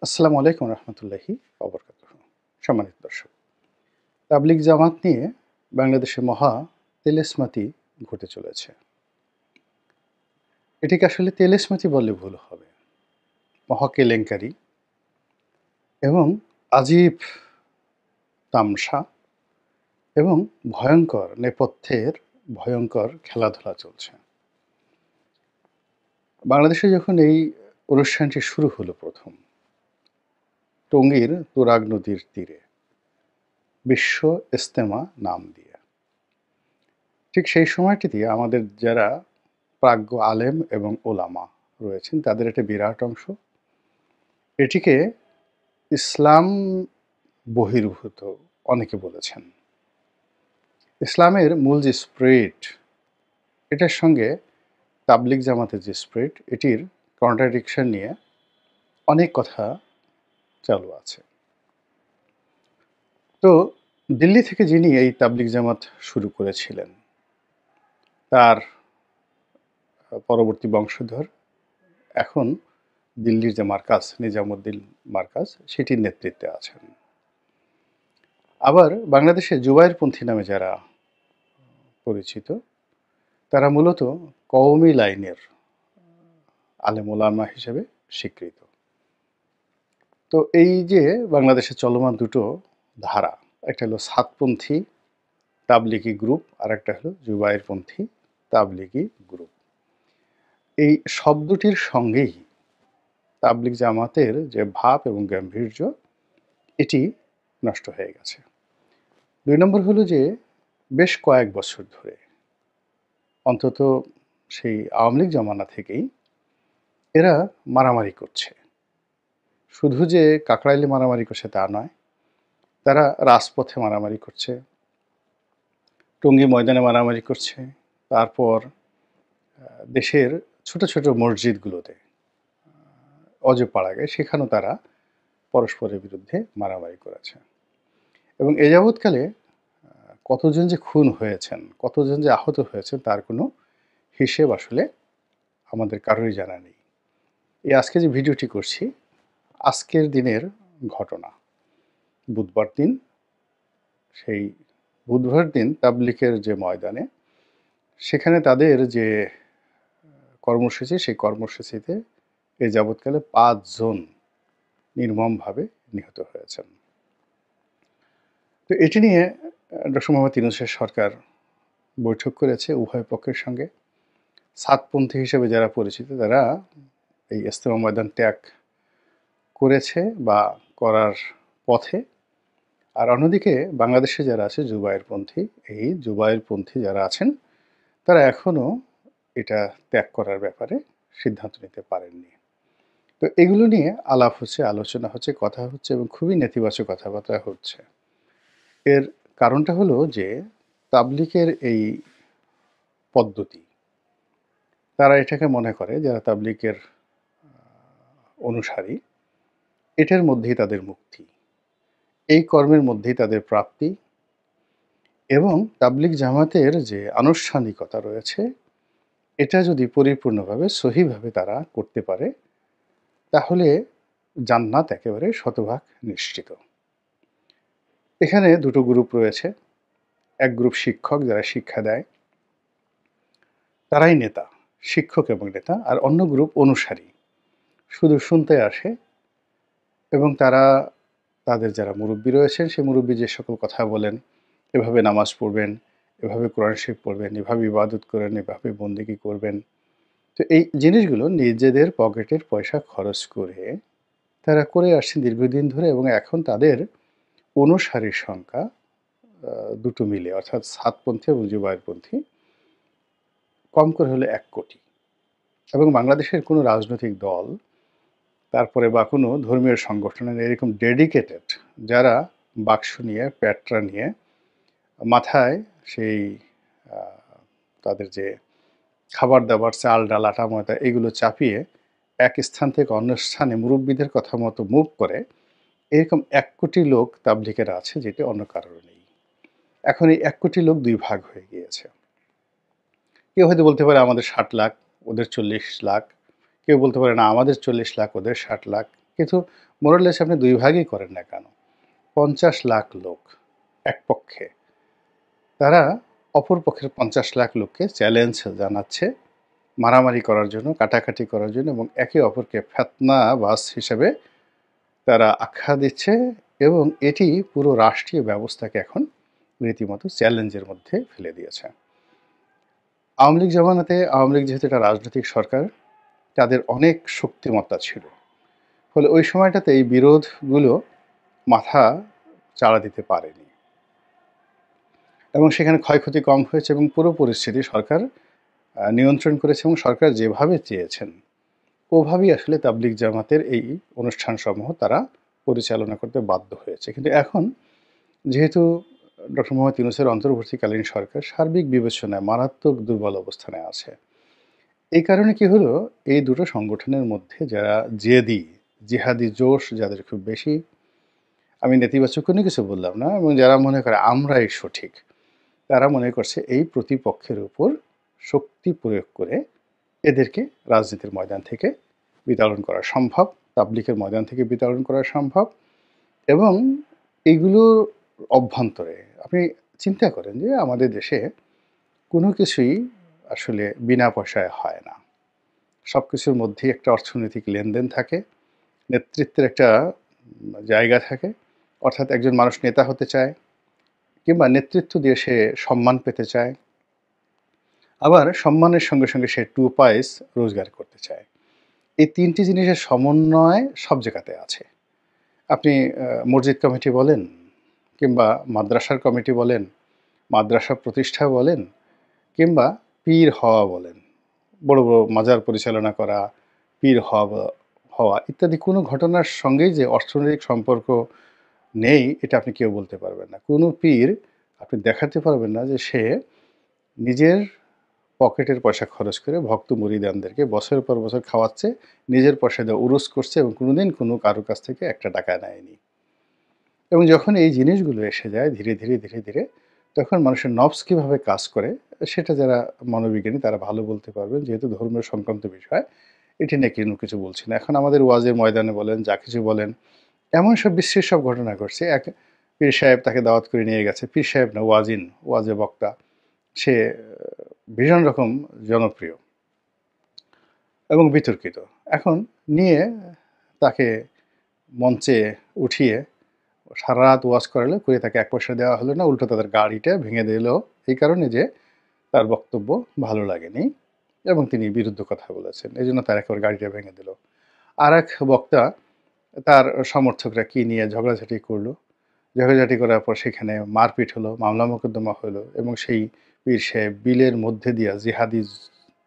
আসসালামু আলাইকুম রহমতুল্লাহি ওবরকাতুহু। সম্মানিত দর্শক, তাবলিগ জামাত নিয়ে বাংলাদেশে মহা তেলেস্মাতি ঘটে চলেছে। এটিকে আসলে তেলেস্মাতি বললে ভুল হবে। মহা কেলেঙ্কারি এবং আজীব তামসা এবং ভয়ঙ্কর নেপথ্যের ভয়ঙ্কর খেলাধুলা চলছে। বাংলাদেশে যখন এই অনুষ্ঠানটি শুরু হলো প্রথম, টঙ্গীর তুরাগ নদীর তীরে বিশ্ব ইজতেমা নাম দিয়ে, ঠিক সেই সময়টিতে আমাদের যারা প্রাজ্ঞ আলেম এবং ওলামা রয়েছেন তাদের একটা বিরাট অংশ এটিকে ইসলাম বহির্ভূত অনেকে বলেছেন। ইসলামের মূল যে স্পিরিট, এটার সঙ্গে তাবলিগ জামাতের যে স্পিরিট, এটির কন্ট্রাডিকশন নিয়ে অনেক কথা চালু আছে। তো দিল্লি থেকে যিনি এই তাবলিগ জামাত শুরু করেছিলেন, তার পরবর্তী বংশধর এখন দিল্লির যে মার্কাজ, নিজামুদ্দিন মার্কাজ, সেটির নেতৃত্বে আছেন। আবার বাংলাদেশে জুবায়েরপন্থী নামে যারা পরিচিত, তারা মূলত কওমি লাইনের আলেম ওলামা হিসেবে স্বীকৃত। তো এই যে বাংলাদেশে চলমান দুটো ধারা, একটা হলো সাতপন্থী তাবলিগি গ্রুপ, আর একটা হলো জুবায়েরপন্থী তাবলিগি গ্রুপ। এই শব্দটির সঙ্গেই তাবলিগ জামাতের যে ভাব এবং গাম্ভীর্য, এটি নষ্ট হয়ে গেছে। ২ নম্বর হলো যে বেশ কয়েক বছর ধরে, অন্তত সেই আওয়ামী লীগ জমানা থেকেই এরা মারামারি করছে। শুধু যে কাকরাইলে মারামারি করছে তা নয়, তারা রাজপথে মারামারি করছে, টঙ্গী ময়দানে মারামারি করছে, তারপর দেশের ছোট ছোট মসজিদগুলোতে, অজপাড়াগায়, সেখানেও তারা পরস্পরের বিরুদ্ধে মারামারি করেছে। এবং এ যাবৎকালে কতজন যে খুন হয়েছেন, কতজন যে আহত হয়েছেন, তার কোনো হিসেব আসলে আমাদের কারোরই জানা নেই। এই আজকে যে ভিডিওটি করছি, আজকের দিনের ঘটনা। বুধবার দিন, সেই বুধবার দিন তাবলিগের যে ময়দানে, সেখানে তাদের যে কর্মসূচি, সেই কর্মসূচিতে এ যাবৎকালে ৫ জন নির্মমভাবে নিহত হয়েছেন। তো এটি নিয়ে ডক্টর মোহাম্মদ ইউনূসের সরকার বৈঠক করেছে উভয় পক্ষের সঙ্গে। সাতপন্থী হিসেবে যারা পরিচিত, তারা এই ইজতেমা ময়দান ত্যাগ করেছে বা করার পথে। আর অন্যদিকে বাংলাদেশে যারা আছে জুবায়েরপন্থী, এই জুবায়েরপন্থী যারা আছেন, তারা এখনও এটা ত্যাগ করার ব্যাপারে সিদ্ধান্ত নিতে পারেননি। তো এগুলো নিয়ে আলাপ হচ্ছে, আলোচনা হচ্ছে, কথা হচ্ছে এবং খুবই নেতিবাচক কথাবার্তা হচ্ছে। এর কারণটা হলো যে তাবলিগের এই পদ্ধতি, তারা এটাকে মনে করে, যারা তাবলিগের অনুসারী, এটার মধ্যেই তাদের মুক্তি, এই কর্মের মধ্যেই তাদের প্রাপ্তি। এবং তাবলিগ জামাতের যে আনুষ্ঠানিকতা রয়েছে, এটা যদি পরিপূর্ণভাবে সহিভাবে তারা করতে পারে, তাহলে জান্নাত একেবারে শতভাগ নিশ্চিত। এখানে দুটো গ্রুপ রয়েছে। এক গ্রুপ শিক্ষক, যারা শিক্ষা দেয়, তারাই নেতা, শিক্ষক এবং নেতা। আর অন্য গ্রুপ অনুসারী, শুধু শুনতে আসে এবং তারা তাদের যারা মুরব্বী রয়েছেন, সেই মুরব্বী যে সকল কথা বলেন, এভাবে নামাজ পড়বেন, এভাবে কোরআন শরীফ পড়বেন, এভাবে ইবাদত করেন, এভাবে বন্দেগী করবেন। তো এই জিনিসগুলো নিজেদের পকেটের পয়সা খরচ করে তারা করে আসছেন দীর্ঘদিন ধরে। এবং এখন তাদের অনুসারীর সংখ্যা দুটো মিলে, অর্থাৎ সাতপন্থী এবং জুবায়েরপন্থী, কম করে হলে ১ কোটি। এবং বাংলাদেশের কোনো রাজনৈতিক দল, তারপরে বা কোনো ধর্মীয় সংগঠনের এরকম ডেডিকেটেড, যারা বাক্স নিয়ে, প্যাটরা নিয়ে, মাথায় সেই তাদের যে খাবার দাবার, চাল ডাল আটা ময়দা, এগুলো চাপিয়ে এক স্থান থেকে অন্য স্থানে মুরব্বীদের কথা মতো মুভ করে, এরকম ১ কোটি লোক তাবলিগের আছে, যেটি অন্য কারোর নেই। এখন এই ১ কোটি লোক ২ ভাগ হয়ে গিয়েছে। কেউ হয়তো বলতে পারে আমাদের ৬০ লাখ, ওদের ৪০ লাখ। কেউ বলতে পারে না আমাদের ৪০ লাখ, ওদের ৬০ লাখ। কিন্তু মোরালেস আপনি ২ ভাগই করেন না কেন? ৫০ লাখ লোক এক পক্ষে, তারা অপর পক্ষের ৫০ লাখ লোককে চ্যালেঞ্জ জানাচ্ছে মারামারি করার জন্য, কাটাকাটি করার জন্য এবং একে অপরকে ফেতনাবাজ হিসেবে তারা আখ্যা দিচ্ছে এবং এটি পুরো রাষ্ট্রীয় ব্যবস্থাকে এখন রীতিমতো চ্যালেঞ্জের মধ্যে ফেলে দিয়েছে। আওয়ামী লীগ জমানাতে আওয়ামী লীগ যেহেতু একটা রাজনৈতিক সরকার, তাদের অনেক শক্তিমত্তা ছিল। ফলে ওই সময়টাতে এই বিরোধগুলো মাথা চাড়া দিতে পারেনি এবং সেখানে ক্ষয়ক্ষতি কম হয়েছে এবং পুরো পরিস্থিতি সরকার নিয়ন্ত্রণ করেছে এবং সরকার যেভাবে চেয়েছেন ওভাবেই আসলে তাবলিগ জামাতের এই অনুষ্ঠানসমূহ তারা পরিচালনা করতে বাধ্য হয়েছে। কিন্তু এখন যেহেতু ডক্টর মোহাম্মদ ইউনূসের অন্তর্বর্তীকালীন সরকার সার্বিক বিবেচনায় মারাত্মক দুর্বল অবস্থানে আছে। এই কারণে কি হলো, এই দুটো সংগঠনের মধ্যে যারা জেদি, জিহাদি জোশ যাদের খুব বেশি, আমি নেতিবাচক কোনো কিছু বললাম না, এবং যারা মনে করে আমরাই সঠিক, তারা মনে করছে এই প্রতিপক্ষের উপর শক্তি প্রয়োগ করে এদেরকে রাজনীতির ময়দান থেকে বিতাড়ন করা সম্ভব, তাবলিগের ময়দান থেকে বিতাড়ন করা সম্ভব। এবং এগুলোর অভ্যন্তরে আপনি চিন্তা করেন যে আমাদের দেশে কোনো কিছুই আসলে বিনা পয়সায় হয় না। সব কিছুর মধ্যেই একটা অর্থনৈতিক লেনদেন থাকে, নেতৃত্বের একটা জায়গা থাকে। অর্থাৎ একজন মানুষ নেতা হতে চায় কিংবা নেতৃত্ব দিয়ে সে সম্মান পেতে চায়, আবার সম্মানের সঙ্গে সঙ্গে সে 2 পয়স রোজগার করতে চায়। এই ৩টি জিনিসের সমন্বয় সব জায়গাতে আছে। আপনি মসজিদ কমিটি বলেন কিংবা মাদ্রাসার কমিটি বলেন, মাদ্রাসা প্রতিষ্ঠা বলেন কিংবা পীর হওয়া বলেন, বড় বড় মাজার পরিচালনা করা, পীর হওয়া ইত্যাদি কোনো ঘটনার সঙ্গেই যে অর্থনৈতিক সম্পর্ক নেই এটা আপনি কেউ বলতে পারবেন না। কোনো পীর আপনি দেখাতে পারবেন না যে সে নিজের পকেটের পয়সা খরচ করে ভক্ত মুরিদানদেরকে বছরের পর বছর খাওয়াচ্ছে, নিজের পয়সা দিয়ে উরুস করছে এবং কোনোদিন কোনো কারো কাছ থেকে একটা টাকা নেয়নি। এবং যখন এই জিনিসগুলো এসে যায় ধীরে ধীরে ধীরে ধীরে, তখন মানুষের নফস কীভাবে কাজ করে সেটা যারা মনোবিজ্ঞানী তারা ভালো বলতে পারবেন, যেহেতু ধর্মীয় সংক্রান্ত বিষয় এটি নিয়ে কোনো কিছু বলছি না। এখন আমাদের ওয়াজের ময়দানে বলেন, যা কিছু বলেন, এমন সব বিশ্রী সব ঘটনা ঘটছে। এক পীর সাহেব তাকে দাওয়াত করে নিয়ে গেছে, পীর সাহেব না, ওয়াজিন, ওয়াজে বক্তা, সে ভীষণ রকম জনপ্রিয় এবং বিতর্কিত। এখন নিয়ে তাকে মঞ্চে উঠিয়ে সারা রাত ওয়াজ করালো, করে তাকে ১ পয়সা দেওয়া হলো না, উল্টো তাদের গাড়িটা ভেঙে দিল এই কারণে যে তার বক্তব্য ভালো লাগেনি এবং তিনি বিরুদ্ধ কথা বলেছেন, এই জন্য তার একেবারে গাড়িটা ভেঙে দিল। আর এক বক্তা, তার সমর্থকরা কি নিয়ে ঝগড়াঝাটি করলো, ঝগড়াঝাটি করার পর সেখানে মারপিট হলো, মামলা মোকদ্দমা হলো এবং সেই পীর সাহেব বিলের মধ্যে দিয়া জিহাদি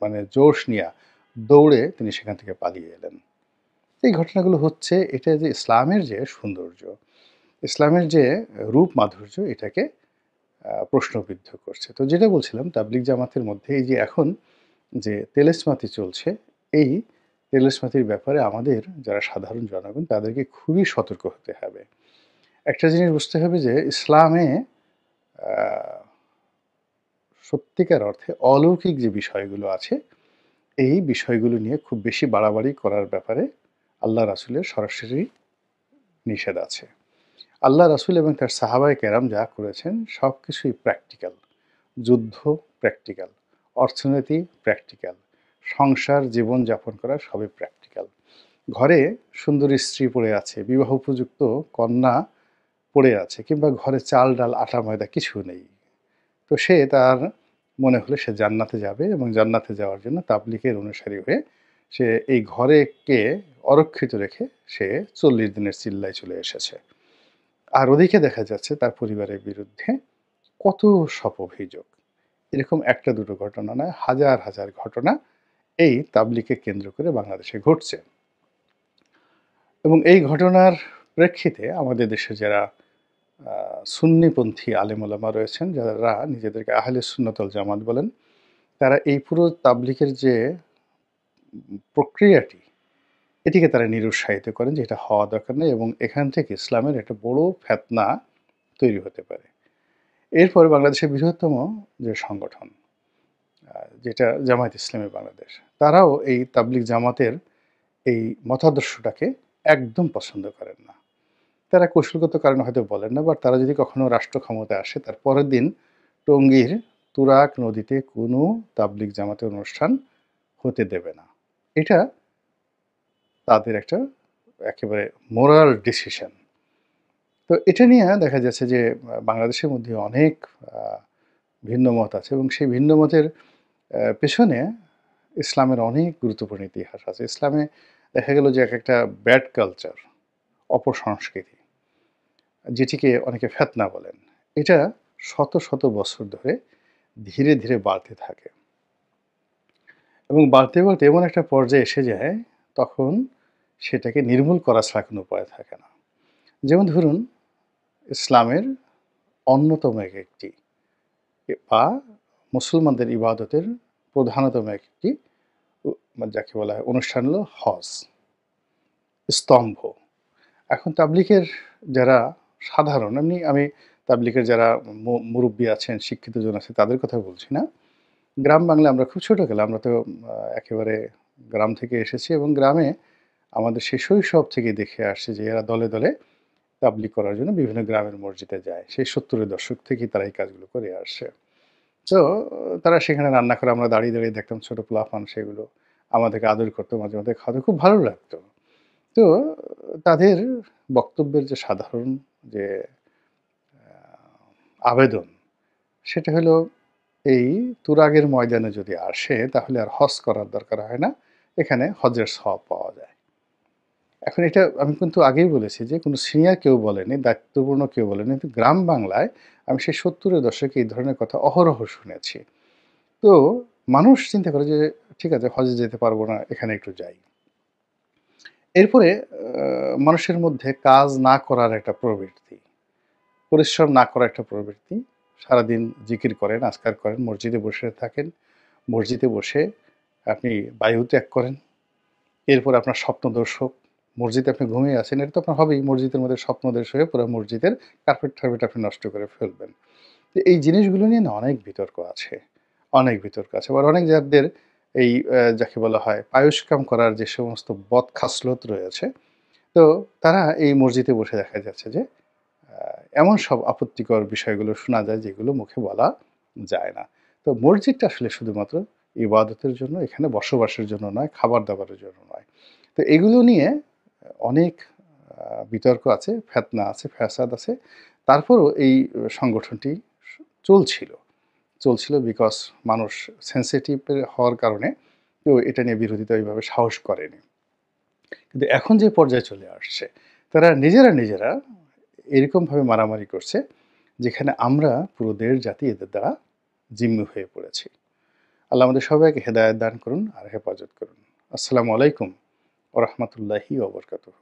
মানে জোশ নিয়ে দৌড়ে তিনি সেখান থেকে পালিয়ে এলেন। এই ঘটনাগুলো হচ্ছে, এটা যে ইসলামের যে সৌন্দর্য, ইসলামের যে রূপ মাধুর্য, এটাকে প্রশ্নবিদ্ধ করছে। তো যেটা বলছিলাম, তাবলিগ জামাতের মধ্যে এই যে এখন যে তেলেস্মাতি চলছে, এই তেলেস্মাতির ব্যাপারে আমাদের যারা সাধারণ জনগণ তাদেরকে খুবই সতর্ক হতে হবে। একটা জিনিস বুঝতে হবে যে ইসলামে সত্যিকার অর্থে অলৌকিক যে বিষয়গুলো আছে, এই বিষয়গুলো নিয়ে খুব বেশি বাড়াবাড়ি করার ব্যাপারে আল্লাহ রাসূলের সরাসরি নিষেধ আছে। আল্লাহ রাসূল এবং তার সাহাবায়ে কেরাম যা করেছেন সব কিছুই প্র্যাকটিক্যাল। যুদ্ধ প্র্যাকটিক্যাল, অর্থনীতি প্র্যাকটিক্যাল, সংসার জীবনযাপন করা সবই প্র্যাকটিক্যাল। ঘরে সুন্দরী স্ত্রী পড়ে আছে, বিবাহ উপযুক্ত কন্যা পড়ে আছে কিংবা ঘরে চাল ডাল আটা ময়দা কিছু নেই, তো সে তার মনে হলে সে জান্নাতে যাবে এবং জান্নাতে যাওয়ার জন্য তাবলিগের অনুসারী হয়ে সে এই ঘরেকে অরক্ষিত রেখে সে ৪০ দিনের চিল্লায় চলে এসেছে। আর ওদিকে দেখা যাচ্ছে তার পরিবারের বিরুদ্ধে কত সব অভিযোগ। এরকম একটা দুটো ঘটনা নয়, হাজার হাজার ঘটনা এই তাবলিগকে কেন্দ্র করে বাংলাদেশে ঘটছে। এবং এই ঘটনার প্রেক্ষিতে আমাদের দেশে যারা সুন্নিপন্থী আলেম ওলামা রয়েছেন, যারা নিজেদেরকে আহলে সুন্নাত ওয়াল জামাত বলেন, তারা এই পুরো তাবলিগের যে প্রক্রিয়াটি, এটিকে তারা নিরুৎসাহিত করেন যে এটা হওয়া দরকার নেই এবং এখান থেকে ইসলামের একটা বড় ফিতনা তৈরি হতে পারে। এরপর বাংলাদেশের বৃহত্তম যে সংগঠন যেটা জামায়াত ইসলামী বাংলাদেশ, তারাও এই তাবলিগ জামাতের এই মতাদর্শটাকে একদম পছন্দ করেন না। তারা কৌশলগত কারণে হয়তো বলেন না, বাট তারা যদি কখনো রাষ্ট্র ক্ষমতায় আসে তার পরের দিন টঙ্গীর তুরাগ নদীতে কোনো তাবলিগ জামাতের অনুষ্ঠান হতে দেবে না। এটা তাদের একটা একেবারে মোরাল ডিসিশন। তো এটা নিয়ে দেখা যাচ্ছে যে বাংলাদেশের মধ্যে অনেক আ ভিন্ন মত আছে এবং সেই ভিন্ন মতের পেছনে ইসলামের অনেক গুরুত্বপূর্ণ ইতিহাস আছে। ইসলামে দেখা গেল যে একেকটা ব্যাড কালচার, অপসংস্কৃতি, যেটিকে অনেকে ফেতনা বলেন। এটা শত, শত বছর ধরে ধীরে, ধীরে বাড়তে থাকে এবং বাড়তে, বাড়তে এমন একটা পর্যায়ে এসে যায়, তখন সেটাকে নির্মূল করা ছাড়া কোনো উপায় থাকে না। যেমন ধরুন, ইসলামের অন্যতম একটি বা মুসলমানদের ইবাদতের প্রধানতম একটি উ যাকে বলা হয় অনুষ্ঠান হলো হজ, স্তম্ভ। এখন তাবলিগের যারা সাধারণ, আমি তাবলিগের যারা মুরুব্বি আছেন, শিক্ষিত জন আছে তাদের কথা বলছি না। গ্রাম বাংলায় আমরা খুব ছোটকালে আমরা তো একেবারে গ্রাম থেকে এসেছি এবং গ্রামে আমাদের সেই শৈশব থেকে দেখে আসছি যে এরা দলে, দলে তাবলিগ করার জন্য বিভিন্ন গ্রামের মসজিদে যায়। সেই ৭০ এর দশক থেকেই তারা এই কাজগুলো করে আসছে। তো তারা সেখানে রান্না করে আমরা দাঁড়িয়ে, দাঁড়িয়ে দেখতাম ছোট পোলাপান সেগুলো আমাদেরকে আদর করত, মাঝে, মাঝে খাওয়াতো, খুব ভালো লাগতো। তো তাদের বক্তব্যের যে সাধারণ যে আ আবেদন, সেটা হলো এই তুরাগের ময়দানে যদি আসে তাহলে আর হজ করার দরকার হয় না। এখানে হজের সওয়াব পাওয়া যায়। এখন এটা আমি কিন্তু আগেই বলেছি যে কোনো সিনিয়র কেউ বলেনি, দায়িত্বপূর্ণ কেউ বলেনি। কিন্তু গ্রাম বাংলায় আমি সেই ৭০ এর দশকে এই ধরনের কথা অহরহ শুনেছি। তো মানুষ চিন্তা করে যে ঠিক আছে, হজে যেতে পারবো না, এখানে একটু যাই। এরপরে মানুষের মধ্যে কাজ না করার একটা প্রবৃত্তি, পরিশ্রম না করার একটা প্রবৃত্তি। সারাদিন জিকির করেন, আজকার করেন, মসজিদে বসে থাকেন। মসজিদে বসে আপনি বায়ু ত্যাগ করেন। এরপর আপনার স্বপ্নদর্শক, মসজিদে আপনি ঘুমিয়ে আছেন, এটা তো আপনার হবেই। মসজিদের মধ্যে স্বপ্নদোষ হয়ে পুরো মসজিদের কার্পেট-টার্পেট আপনি নষ্ট করে ফেলবেন। তো এই জিনিসগুলো নিয়ে না অনেক বিতর্ক আছে। অনেক বিতর্ক আছে। আবার অনেক যাদের এই যাকে বলা হয় পায়ুষ্কাম করার যে সমস্ত বদখাসলত রয়েছে, তো তারা এই মসজিদে বসে দেখা যাচ্ছে যে আ এমন সব আপত্তিকর বিষয়গুলো শোনা যায় যেগুলো মুখে বলা যায় না। তো মসজিদটা আসলে শুধুমাত্র ইবাদতের জন্য, এখানে বসবাসের জন্য নয়, খাবার-দাবারের জন্য নয়। তো এগুলো নিয়ে অনেক বিতর্ক আছে, ফেতনা আছে, ফ্যাসাদ আছে। তারপরও এই সংগঠনটি চলছিল। চলছিল বিকজ মানুষ সেনসিটিভ হওয়ার কারণে কেউ এটা নিয়ে বিরোধিতা ওইভাবে সাহস করেনি। কিন্তু এখন যে পর্যায়ে চলে আসছে, তারা নিজেরা, নিজেরা এরকমভাবে মারামারি করছে, যেখানে আমরা পুরো দেশ জাতি এদের দ্বারা জিম্মি হয়ে পড়েছি। আল্লাহ আমাদের সবাইকে হেদায়েত দান করুন আর হেফাজত করুন। আসসালামু আলাইকুম ওয়া রাহমাতুল্লাহি ওয়া বারাকাতুহু।